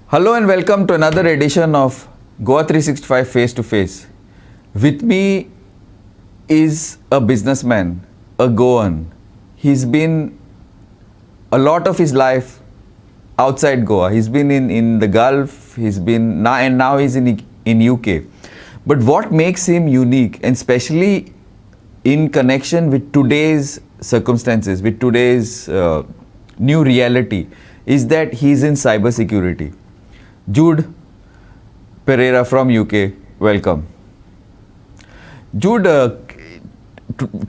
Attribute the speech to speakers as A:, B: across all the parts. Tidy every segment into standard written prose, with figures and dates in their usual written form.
A: Hello and welcome to another edition of Goa 365 Face to Face. With me is a businessman, a Goan. He's been a lot of his life outside Goa. He's been in the Gulf, he's been now he's in UK. But what makes him unique, and especially in connection with today's circumstances, with today's new reality, is that he's in cybersecurity. Jude Pereira from UK, welcome. Jude,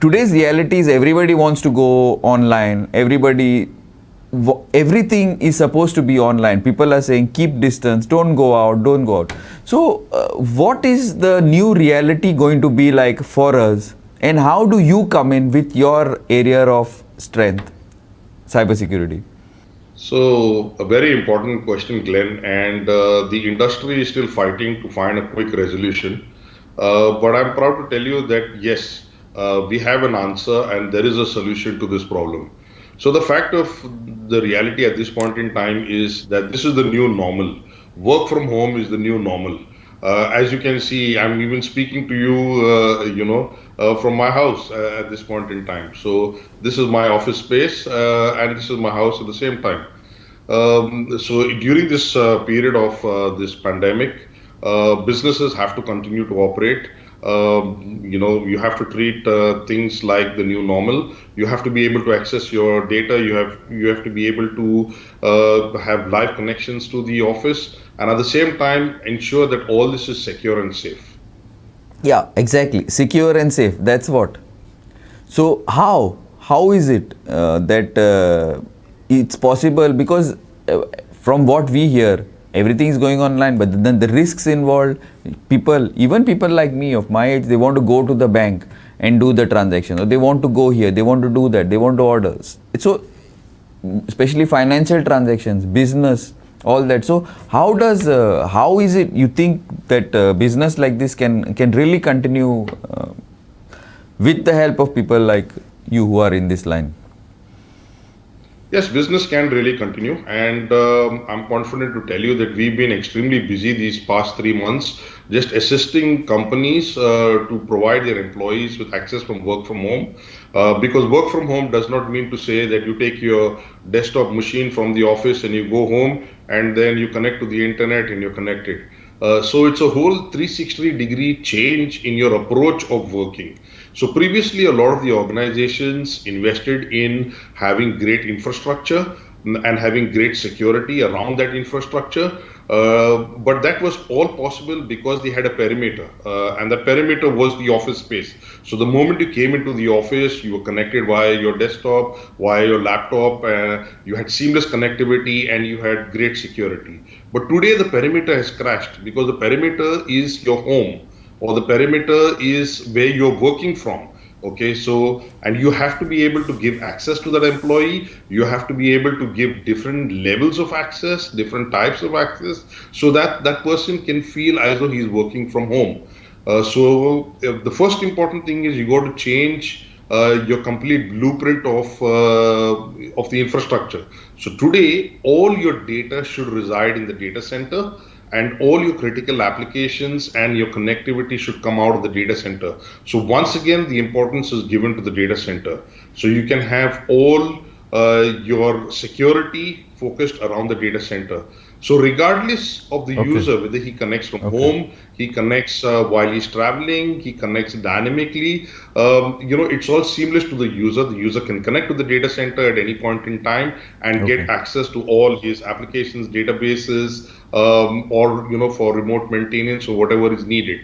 A: today's reality is everybody wants to go online. Everything is supposed to be online. People are saying keep distance, don't go out, don't go out. So, what is the new reality going to be like for us? And how do you come in with your area of strength, cybersecurity?
B: So, a very important question, Glenn, and the industry is still fighting to find a quick resolution. But I'm proud to tell you that yes, we have an answer and there is a solution to this problem. So, the fact of the reality at this point in time is that this is the new normal. Work from home is the new normal. As you can see, I'm even speaking to you, from my house at this point in time. So this is my office space, and this is my house at the same time. So during this period of this pandemic, businesses have to continue to operate. You have to treat things like the new normal. You have to be able to access your data. You have to be able to have live connections to the office, and at the same time ensure that all this is secure and safe.
A: Yeah, exactly. Secure and safe. That's what. So how is it that it's possible? Because from what we hear, everything is going online, but then the risks involved. Even people like me of my age, they want to go to the bank and do the transaction, or they want to go here, they want to do that, they want to order. So, especially financial transactions, business, all that. So, how is it you think that business like this can really continue with the help of people like you who are in this line?
B: Yes, business can really continue, and I'm confident to tell you that we've been extremely busy these past 3 months, just assisting companies to provide their employees with access from work from home. Because work from home does not mean to say that you take your desktop machine from the office and you go home and then you connect to the internet and you're connected. So it's a whole 360-degree change in your approach of working. So previously, a lot of the organizations invested in having great infrastructure and having great security around that infrastructure. But that was all possible because they had a perimeter, and the perimeter was the office space. So the moment you came into the office, you were connected via your desktop, via your laptop, you had seamless connectivity, and you had great security. But today, the perimeter has crashed because the perimeter is your home, or the perimeter is where you're working from. Okay, so, and you have to be able to give access to that employee. You have to be able to give different levels of access, different types of access, so that that person can feel as though he's working from home. The first important thing is you got to change your complete blueprint of the infrastructure. So today, all your data should reside in the data center, and all your critical applications and your connectivity should come out of the data center. So once again, the importance is given to the data center. So you can have all your security focused around the data center. So regardless of the
A: Okay.
B: user, whether he connects from
A: Okay.
B: home, he connects while he's traveling, he connects dynamically, it's all seamless to the user. The user can connect to the data center at any point in time and
A: Okay.
B: get access to all his applications, databases, or for remote maintenance or whatever is needed.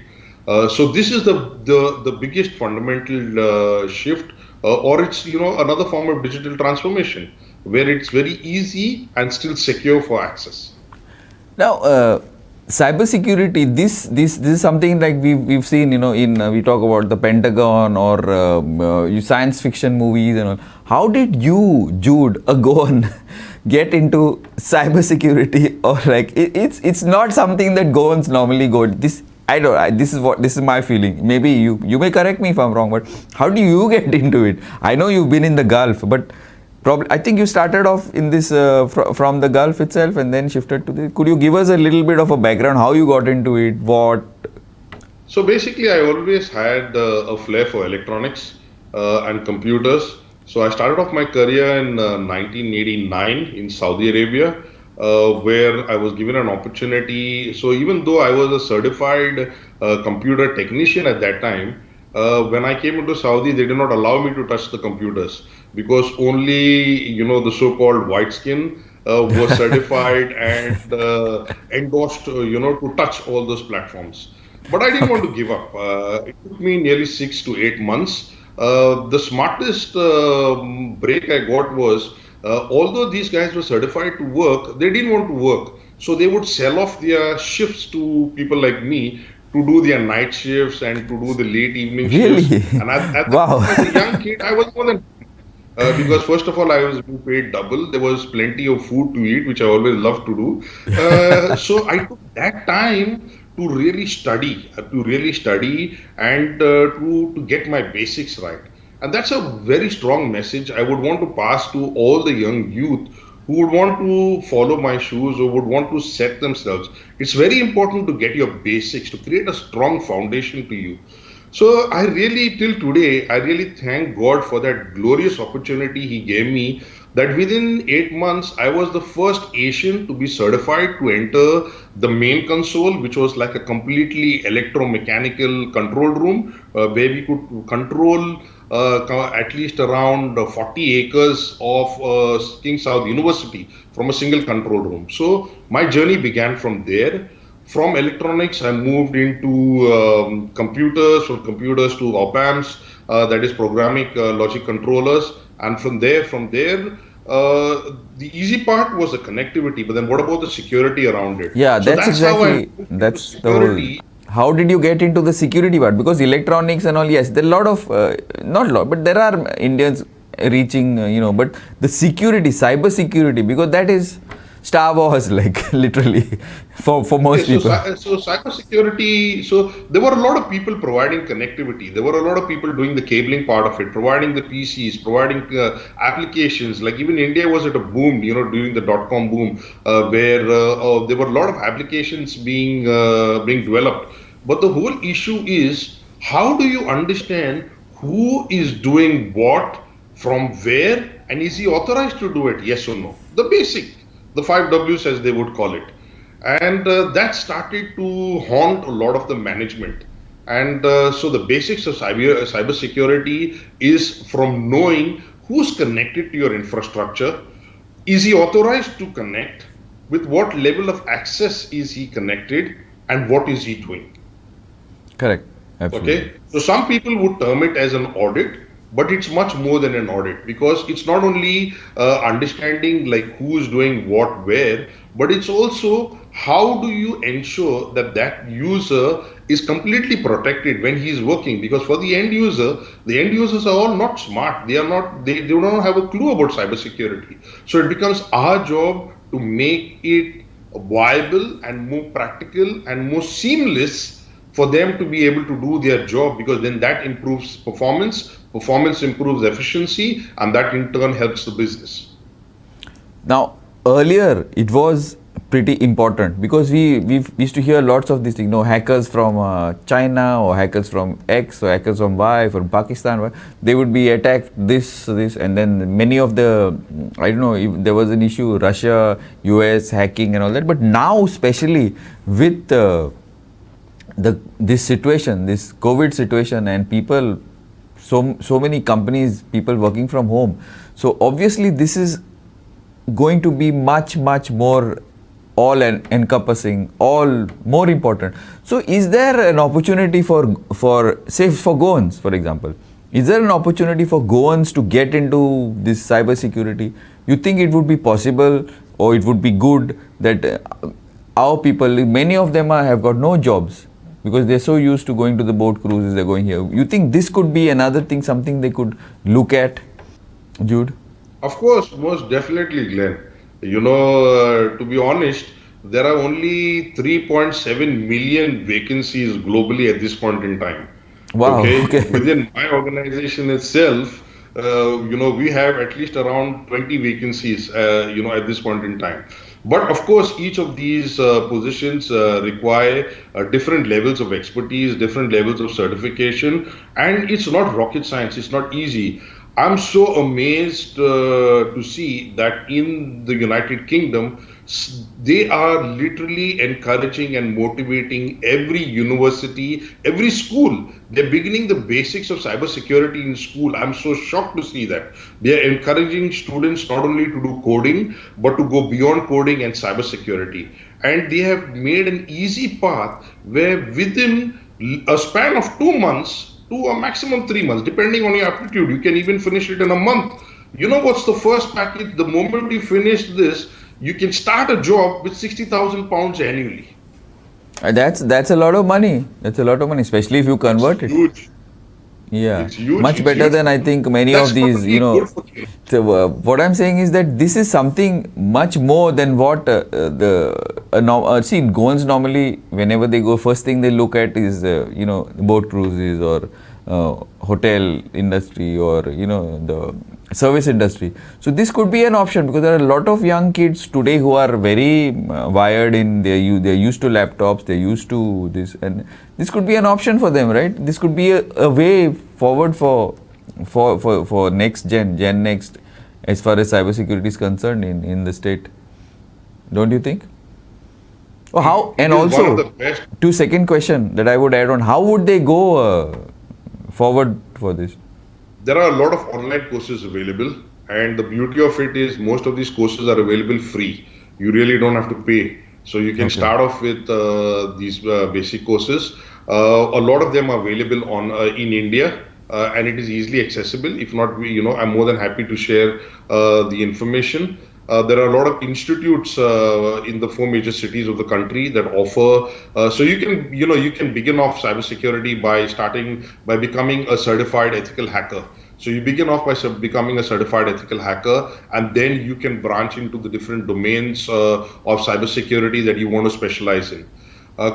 B: So this is the biggest fundamental shift, or it's another form of digital transformation where it's very easy and still secure for access.
A: Now, cybersecurity. This is something like we've seen. In we talk about the Pentagon or science fiction movies and all. How did you, Jude, a Goan, get into cybersecurity? Or like it's not something that Goans normally go. This is my feeling. Maybe you may correct me if I'm wrong. But how do you get into it? I know you've been in the Gulf, but Probably, I think you started off in this from the Gulf itself and then shifted to the. Could you give us a little bit of a background how you got into it? What?
B: So basically, I always had a flair for electronics and computers. So I started off my career in 1989 in Saudi Arabia, where I was given an opportunity. So even though I was a certified computer technician at that time, when I came into Saudi, they did not allow me to touch the computers because only the so-called white skin was certified and endorsed to touch all those platforms. But I didn't want to give up. It took me nearly 6 to 8 months. The smartest break I got was, although these guys were certified to work, they didn't want to work. So they would sell off their shifts to people like me to do their night shifts and to do the late evening
A: Really?
B: shifts. And
A: Wow.
B: as a young kid, I was more than because first of all, I was being paid double. There was plenty of food to eat, which I always loved to do. So I took that time to really study and to get my basics right. And that's a very strong message I would want to pass to all the young youth who would want to follow my shoes or would want to set themselves. It's very important to get your basics, to create a strong foundation to you. So I really, till today, I really thank God for that glorious opportunity He gave me. That within 8 months, I was the first Asian to be certified to enter the main console, which was like a completely electromechanical control room where we could control at least around 40 acres of King Saud University from a single control room. So my journey began from there. From electronics, I moved into computers, from computers to op-amps, that is programming logic controllers, and from there, the easy part was the connectivity. But then, what about the security around it?
A: Yeah,
B: So
A: that's
B: that's how I
A: exactly,
B: moved into
A: that's the whole.
B: security.
A: How did you get into the security part? Because electronics and all, yes, there are a lot of, not a lot, but there are Indians reaching, but the security, cyber security, because that is Star Wars, like literally, for most
B: Okay, so,
A: people.
B: so cybersecurity, so there were a lot of people providing connectivity. There were a lot of people doing the cabling part of it, providing the PCs, providing applications. Like even India was at a boom, during the dot-com boom, where there were a lot of applications being developed. But the whole issue is, how do you understand who is doing what, from where, and is he authorized to do it? Yes or no? The basic, the 5 Ws as they would call it. And that started to haunt a lot of the management. And so the basics of cybersecurity is from knowing who's connected to your infrastructure. Is he authorized to connect? With what level of access is he connected? And what is he doing?
A: Correct. Absolutely.
B: Okay, so some people would term it as an audit, but it's much more than an audit, because it's not only understanding like who is doing what where, but it's also how do you ensure that that user is completely protected when he's working. Because for the end users are all not smart. They do not have a clue about cybersecurity. So it becomes our job to make it viable and more practical and more seamless for them to be able to do their job, because then that improves performance improves efficiency, and that in turn helps the business.
A: Now, earlier it was pretty important because we used to hear lots of these things, hackers from China or hackers from X or hackers from Y, from Pakistan, they would be attacked this, and then many of the, I don't know if there was an issue, Russia, US hacking and all that. But now, especially with this situation, this COVID situation, and people, so many companies, people working from home. So obviously this is going to be much more all encompassing, all more important. So is there an opportunity for say for Goans, for example? Is there an opportunity for Goans to get into this cyber security? You think it would be possible, or it would be good that our people, many of them have got no jobs, because they're so used to going to the boat cruises, they're going here. You think this could be another thing, something they could look at, Jude?
B: Of course, most definitely, Glenn. To be honest, there are only 3.7 million vacancies globally at this point in time.
A: Wow.
B: Okay.
A: Okay.
B: Within my organization itself, we have at least around 20 vacancies, at this point in time. But of course, each of these positions require different levels of expertise, different levels of certification, and it's not rocket science. It's not easy. I'm so amazed to see that in the United Kingdom, they are literally encouraging and motivating every university, every school. They're beginning the basics of cybersecurity in school. I'm so shocked to see that. They are encouraging students not only to do coding, but to go beyond coding and cybersecurity. And they have made an easy path where within a span of 2 months, to a maximum 3 months, depending on your aptitude. You can even finish it in a month. You know what's the first package? The moment you finish this, you can start a job with 60,000 pounds annually.
A: That's a lot of money. That's a lot of money, especially if you convert it.
B: Huge.
A: Yeah,
B: It's huge.
A: much
B: It's
A: better
B: huge.
A: than I think many
B: That's
A: of these,
B: probably good for you.
A: So, what I'm saying is that this is something much more than what see, Goans normally, whenever they go, first thing they look at is, boat cruises or hotel industry or, the service industry. So this could be an option because there are a lot of young kids today who are very wired in, they're used to laptops, they're used to this, and this could be an option for them, right? This could be a way forward for next gen next, as far as cybersecurity is concerned in the state. Don't you think? Oh, how? And
B: It is one of
A: also,
B: the best.
A: to second question that I would add on, how would they go forward for this?
B: There are a lot of online courses available, and the beauty of it is most of these courses are available free. You really don't have to pay. So you can
A: Okay.
B: start off with these basic courses. A lot of them are available on in India, and it is easily accessible. If not, I'm more than happy to share the information. There are a lot of institutes in the four major cities of the country that offer. So you can begin off cybersecurity by becoming a certified ethical hacker. So you begin off by becoming a certified ethical hacker, and then you can branch into the different domains of cybersecurity that you want to specialize in.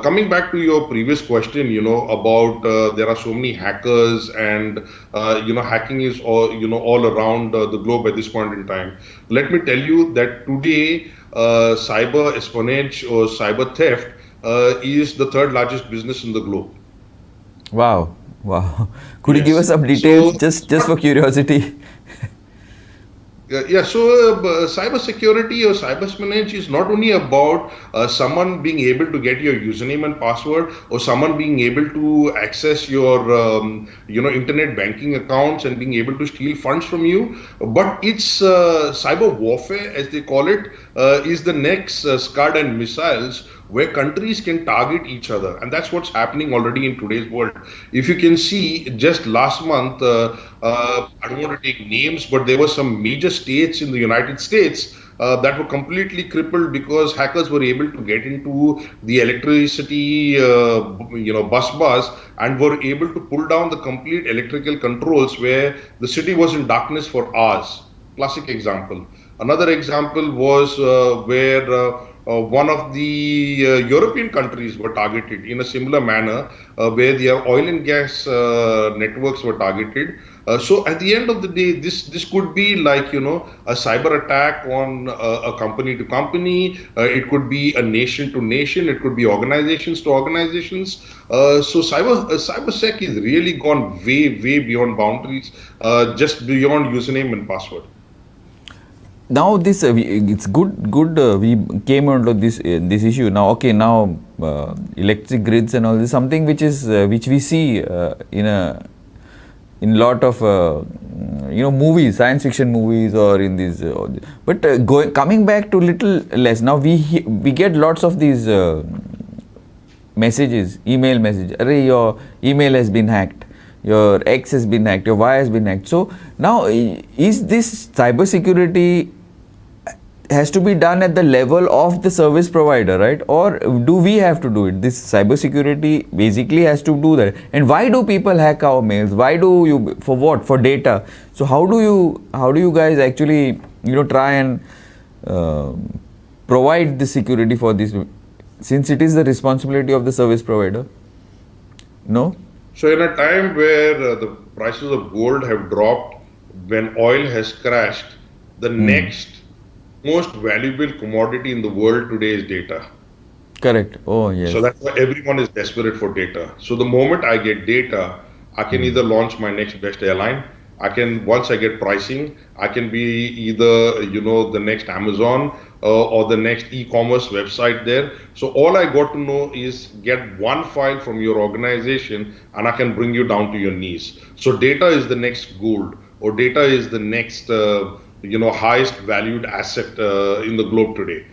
B: Coming back to your previous question, about there are so many hackers and hacking is all around the globe at this point in time. Let me tell you that today cyber espionage or cyber theft is the third largest business in the globe.
A: Wow. Could you give us
B: Yes.
A: some details,
B: So
A: just for curiosity?
B: Yeah, so cybersecurity or cyber espionage is not only about someone being able to get your username and password, or someone being able to access your internet banking accounts and being able to steal funds from you, but it's cyber warfare, as they call it, is the next Scud and missiles, where countries can target each other, and that's what's happening already in today's world. If you can see, just last month, I don't want to take names, but there were some major states in the United States that were completely crippled because hackers were able to get into the electricity, bus bars, and were able to pull down the complete electrical controls where the city was in darkness for hours. Classic example. Another example was where one of the European countries were targeted in a similar manner, where their oil and gas networks were targeted. So at the end of the day, this could be like a cyber attack on a company to company. It could be a nation to nation. It could be organizations to organizations. So cybersec has really gone way beyond boundaries, just beyond username and password.
A: Now this it's good we came onto this issue now. Okay, now electric grids and all this, something which we see in lot of movies, science fiction movies, or in these but coming back to little less, now we get lots of these messages, email message, array your email has been hacked, your X has been hacked, your Y has been hacked. So now, is this cybersecurity has to be done at the level of the service provider, right? Or do we have to do it? This cybersecurity basically has to do that. And why do people hack our mails? Why do you, for what? For data. So how do you guys actually try and provide the security for this, since it is the responsibility of the service provider? No?
B: So in a time where the prices of gold have dropped, when oil has crashed, the
A: Hmm.
B: next most valuable commodity in the world today is data.
A: Correct. Oh,
B: So
A: yes.
B: that's why everyone is desperate for data. So the moment I get data, I can
A: Hmm.
B: either launch my next best airline. I can, once I get pricing, I can be either, the next Amazon or the next e-commerce website there. So all I got to know is get one file from your organization and I can bring you down to your knees. So data is the next gold, or data is the next, highest valued asset in the globe today.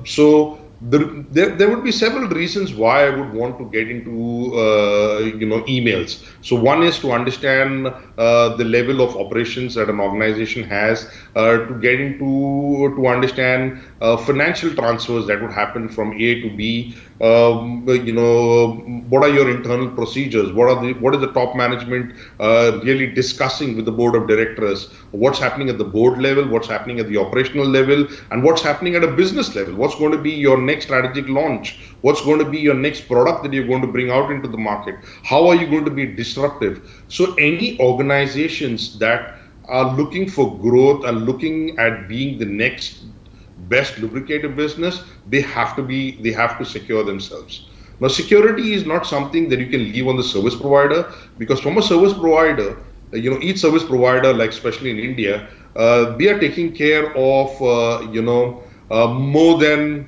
B: So there would be several reasons why I would want to get into emails. So one is to understand the level of operations that an organization has, to get into to understand financial transfers that would happen from A to B. What are your internal procedures? What is the top management really discussing with the board of directors? What's happening at the board level? What's happening at the operational level? And what's happening at a business level? What's going to be your next strategic launch? What's going to be your next product that you're going to bring out into the market? How are you going to be disruptive? So any organizations that are looking for growth and looking at being the next best lubricator business, they have to secure themselves. Now, security is not something that you can leave on the service provider, because from a service provider, each service provider, like especially in India, they are taking care of more than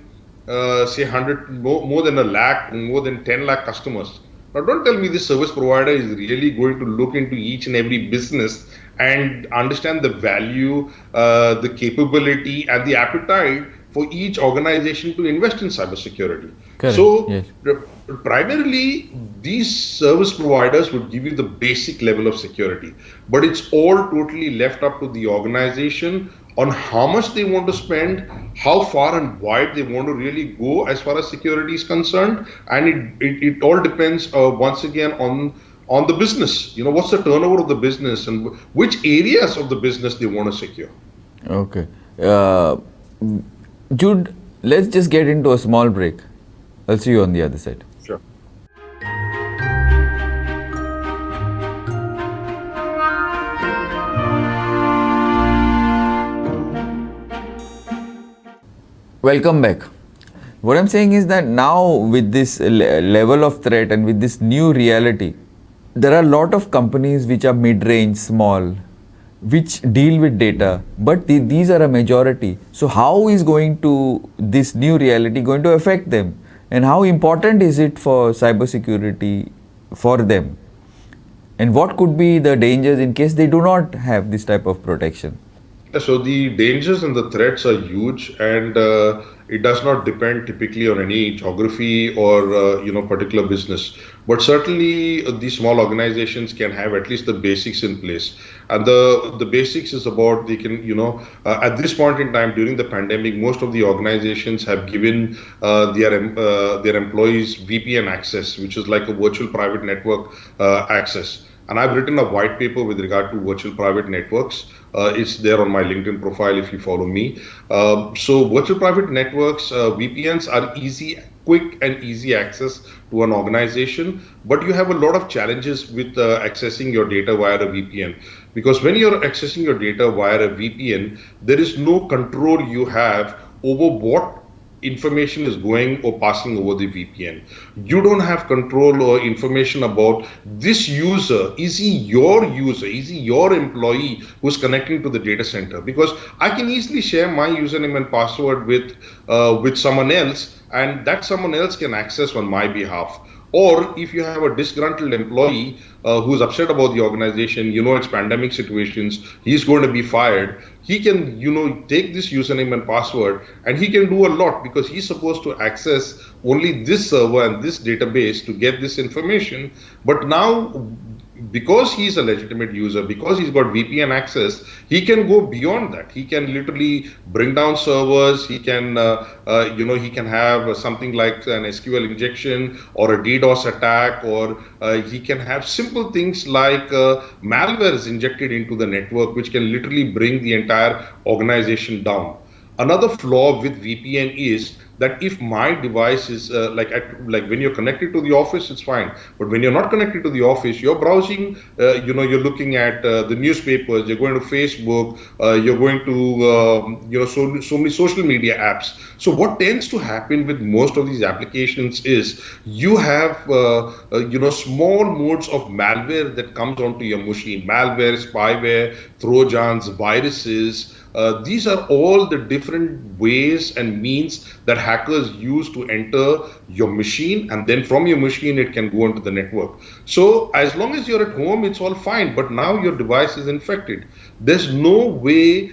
B: say 100, more than a lakh, more than 10 lakh customers. Now, don't tell me this service provider is really going to look into each and every business and understand the value, the capability, and the appetite for each organization to invest in cybersecurity.
A: Correct.
B: So,
A: Yes.
B: primarily, these service providers would give you the basic level of security, but it's all totally left up to the organization on how much they want to spend, how far and wide they want to really go as far as security is concerned, and it all depends once again on the business. What's the turnover of the business and which areas of the business they want to secure.
A: Okay. Uh, Jude, let's just get into a small break. I'll see you on the other side.
B: Sure.
A: Welcome back. What I'm saying is that now, with this level of threat and with this new reality, there are a lot of companies which are mid-range, small, which deal with data, but these are a majority. So how is going to this new reality going to affect them, and how important is it for cybersecurity for them, and what could be the dangers in case they do not have this type of protection?
B: So the dangers and the threats are huge, and it does not depend typically on any geography or particular business. But certainly, these small organizations can have at least the basics in place, and the basics is about they can at this point in time during the pandemic, most of the organizations have given their employees VPN access, which is like a virtual private network access. And I've written a white paper with regard to virtual private networks. It's there on my LinkedIn profile if you follow me. So virtual private networks, VPNs are quick and easy access to an organization, but you have a lot of challenges with accessing your data via a VPN. Because when you're accessing your data via a VPN, there is no control you have over what information is going or passing over the VPN. You don't have control or information about this user. Is he your user? Is he your employee who's connecting to the data center? Because I can easily share my username and password with someone else, and that someone else can access on my behalf. Or if you have a disgruntled employee who's upset about the organization, it's pandemic situations, he's going to be fired. He can, take this username and password, and he can do a lot because he's supposed to access only this server and this database to get this information. But now, because he's a legitimate user, because he's got VPN access, he can go beyond that. He can literally bring down servers. He can, he can have something like an SQL injection or a DDoS attack, or he can have simple things like malware is injected into the network, which can literally bring the entire organization down. Another flaw with VPN is that if my device is like when you're connected to the office, it's fine. But when you're not connected to the office, you're browsing, you're looking at the newspapers, you're going to Facebook, you're going to, so many social media apps. So what tends to happen with most of these applications is you have, small modes of malware that comes onto your machine. Malware, spyware, trojans, viruses. These are all the different ways and means that hackers use to enter your machine, and then from your machine it can go into the network. So as long as you're at home, it's all fine, but now your device is infected. There's no way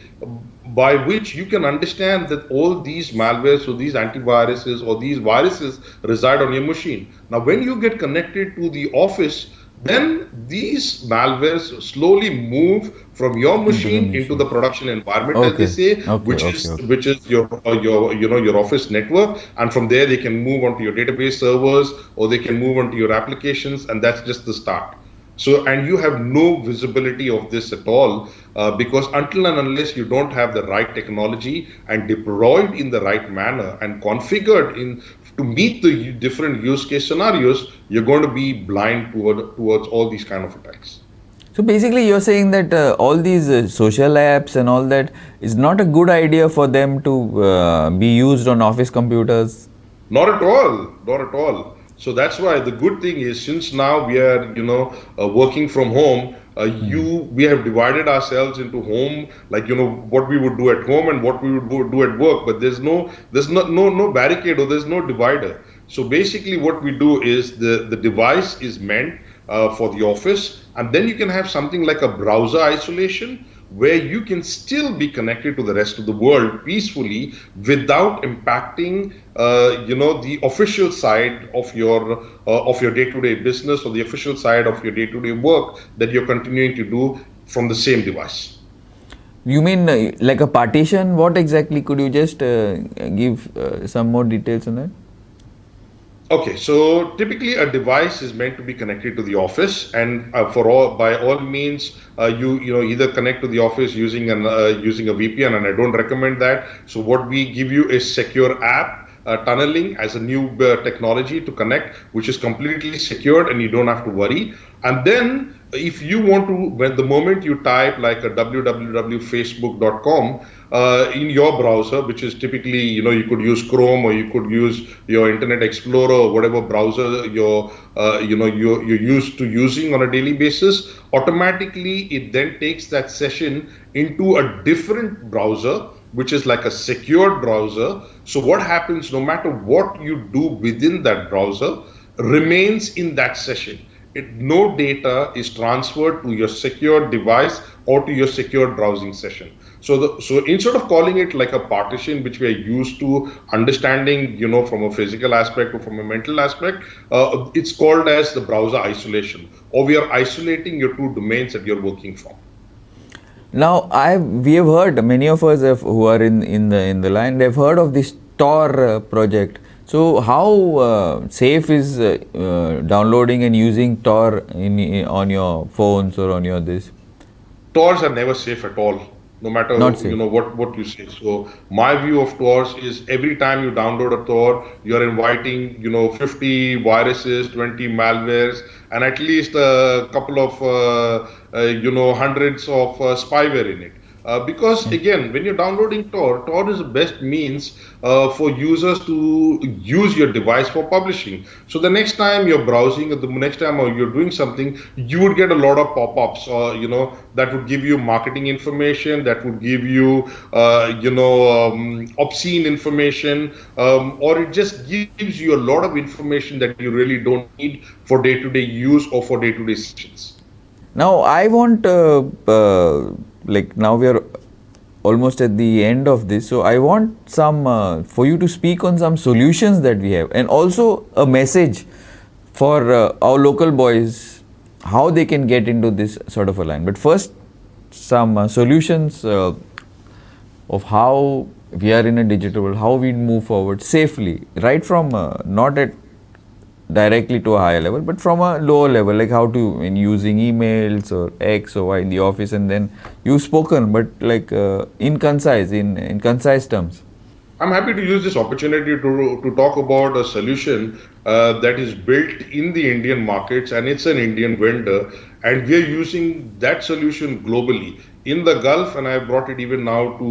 B: by which you can understand that all these malwares or these antiviruses or these viruses reside on your machine. Now, when you get connected to the office, then these malwares slowly move from your machine into the production environment, as they
A: Okay.
B: say,
A: Okay.
B: which is your office network, and from there they can move onto your database servers or they can move onto your applications, and that's just the start. So, and you have no visibility of this at all, because until and unless you don't have the right technology and deployed in the right manner and configured in to meet the different use case scenarios, you're going to be blind towards all these kind of attacks.
A: So basically, you're saying that all these social apps and all that is not a good idea for them to be used on office computers.
B: Not at all, not at all. So that's why the good thing is, since now we are, working from home, we have divided ourselves into home, like, what we would do at home and what we would do at work. But there's no barricade, or there's no divider. So basically, what we do is the device is meant for the office, and then you can have something like a browser isolation, where you can still be connected to the rest of the world peacefully without impacting, the official side of your day-to-day business, or the official side of your day-to-day work that you're continuing to do from the same device.
A: You mean like a partition? What exactly? Could you just give some more details on that?
B: Okay, so typically a device is meant to be connected to the office, and by all means, you either connect to the office using a VPN, and I don't recommend that. So what we give you is secure app tunneling as a new technology to connect, which is completely secured, and you don't have to worry. And then if you want to, when the moment you type like a www.facebook.com in your browser, which is typically, you could use Chrome, or you could use your Internet Explorer, or whatever browser you're used to using on a daily basis, automatically it then takes that session into a different browser, which is like a secured browser. So what happens, no matter what you do within that browser, remains in that session. No data is transferred to your secured device or to your secured browsing session. So instead of calling it like a partition, which we are used to understanding, from a physical aspect or from a mental aspect, it's called as the browser isolation, or we are isolating your two domains that you're working from.
A: Now, we have heard, many of us who are in the line, they've heard of this Tor project. So how safe is downloading and using Tor on your phones or on your this?
B: Tors are never safe at all, no matter
A: Not safe.
B: what you say. So my view of Tors is, every time you download a Tor, you're inviting 50 viruses, 20 malwares, and at least a couple of hundreds of spyware in it. Because again, when you're downloading Tor is the best means for users to use your device for publishing. So the next time you're browsing, or the next time you're doing something, you would get a lot of pop-ups, that would give you marketing information, that would give you, obscene information, or it just gives you a lot of information that you really don't need for day-to-day use or for day-to-day sessions.
A: Now, I want, now we are almost at the end of this. So, I want some, for you to speak on some solutions that we have, and also a message for our local boys, how they can get into this sort of a line. But first, some solutions of how we are in a digital world, how we move forward safely, right from not at directly to a higher level, but from a lower level, like how to, in using emails or X or Y in the office, and then you've spoken, but like in concise terms.
B: I'm happy to use this opportunity to talk about a solution that is built in the Indian markets, and it's an Indian vendor, and we are using that solution globally in the Gulf, and I brought it even now to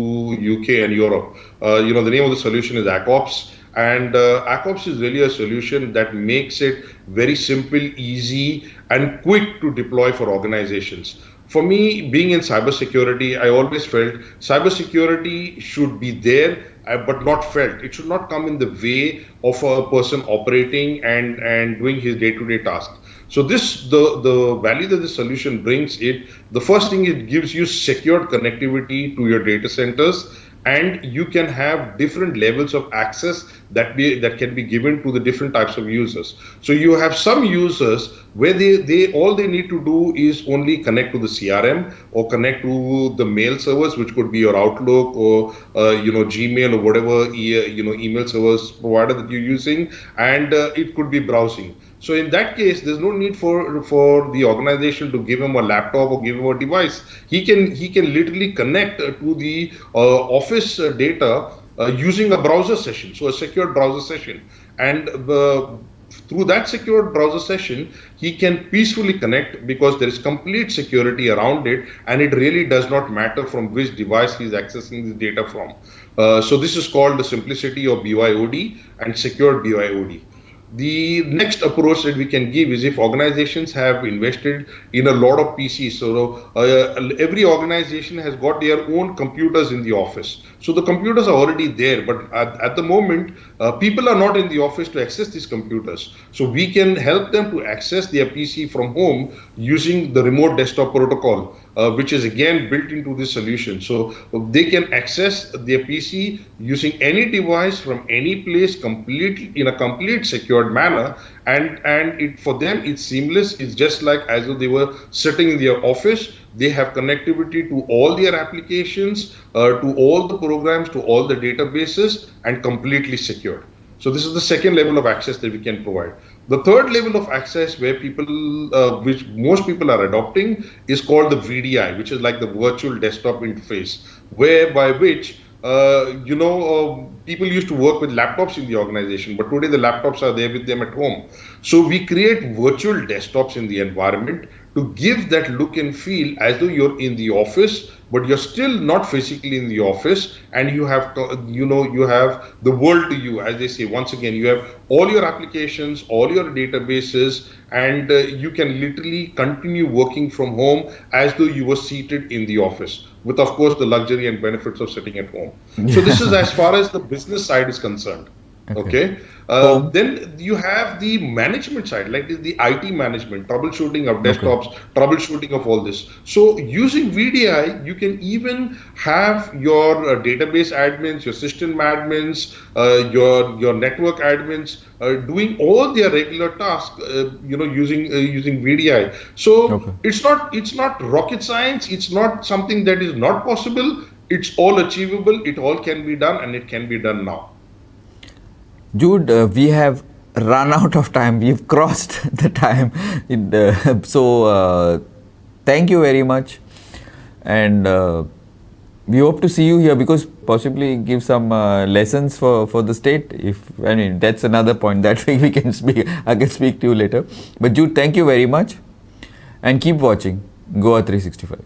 B: UK and Europe. The name of the solution is ACOPS, and ACOPS is really a solution that makes it very simple, easy, and quick to deploy for organizations. For me, being in cybersecurity, I always felt cybersecurity should be there, but not felt. It should not come in the way of a person operating and doing his day-to-day task. So the value that the solution brings it, the first thing, it gives you secured connectivity to your data centers, and you can have different levels of access that can be given to the different types of users. So you have some users where they all they need to do is only connect to the CRM or connect to the mail servers, which could be your Outlook or Gmail or whatever email service provider that you're using, and it could be browsing. So in that case, there's no need for the organization to give him a laptop or give him a device. He can literally connect to the office data using a browser session, so a secured browser session, and through that secured browser session, he can peacefully connect because there is complete security around it, and it really does not matter from which device he's accessing the data from. So this is called the simplicity of BYOD and secured BYOD. The next approach that we can give is if organizations have invested in a lot of PCs. So every organization has got their own computers in the office. So the computers are already there, but at the moment, people are not in the office to access these computers. So we can help them to access their PC from home using the remote desktop protocol, which is again built into this solution. So they can access their PC using any device from any place completely in a complete secured manner, and for them it's seamless. It's just like as though they were sitting in their office. They have connectivity to all their applications, to all the programs, to all the databases, and completely secured. So this is the second level of access that we can provide. The third level of access where which most people are adopting, is called the VDI, which is like the virtual desktop interface, whereby which people used to work with laptops in the organization, but today the laptops are there with them at home. So we create virtual desktops in the environment to give that look and feel as though you're in the office, but you're still not physically in the office, and you have the world to you, as they say. Once again, you have all your applications, all your databases, and you can literally continue working from home as though you were seated in the office, with of course the luxury and benefits of sitting at home. So this is as far as the business side is concerned. Okay. Then you have the management side, like the IT management, troubleshooting of desktops, troubleshooting of all this. So using VDI, you can even have your database admins, your system admins, your network admins doing all their regular tasks, using VDI. So it's not rocket science. It's not something that is not possible. It's all achievable. It all can be done, and it can be done now.
A: Jude, we have run out of time. We've crossed the time. So thank you very much. And we hope to see you here, because possibly give some lessons for the state. That's another point that we can speak. I can speak to you later. But Jude, thank you very much. And keep watching Goa 365.